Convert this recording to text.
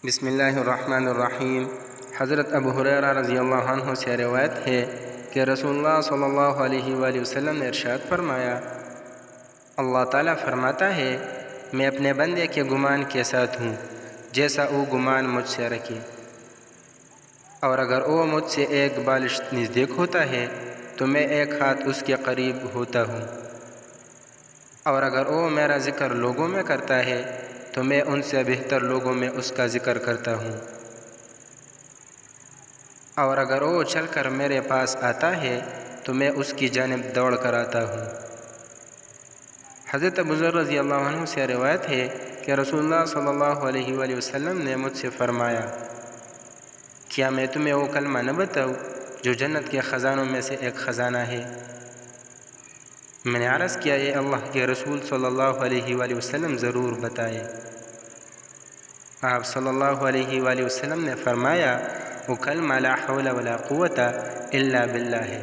بسم اللہ الرحمن الرحیم۔ حضرت ابو ہریرہ رضی اللہ عنہ سے روایت ہے کہ رسول اللہ صلی اللہ علیہ وآلہ وسلم نے ارشاد فرمایا، اللہ تعالیٰ فرماتا ہے میں اپنے بندے کے گمان کے ساتھ ہوں جیسا وہ گمان مجھ سے رکھے، اور اگر وہ مجھ سے ایک بالش نزدیک ہوتا ہے تو میں ایک ہاتھ اس کے قریب ہوتا ہوں، اور اگر وہ میرا ذکر لوگوں میں کرتا ہے تو میں ان سے بہتر لوگوں میں اس کا ذکر کرتا ہوں، اور اگر وہ چل کر میرے پاس آتا ہے تو میں اس کی جانب دوڑ کر آتا ہوں۔ حضرت ابو ذر رضی اللہ عنہ سے روایت ہے کہ رسول اللہ صلی اللہ علیہ وآلہ وسلم نے مجھ سے فرمایا، کیا میں تمہیں وہ کلمہ نہ بتاؤں جو جنت کے خزانوں میں سے ایک خزانہ ہے؟ میں نے عرض کیا، اے اللہ کے رسول صلی اللہ علیہ وآلہ وسلم ضرور بتائے۔ آپ صلی اللہ علیہ وآلہ وسلم نے فرمایا، وہ کلمہ لا حول ولا قوت الا باللہ ہے۔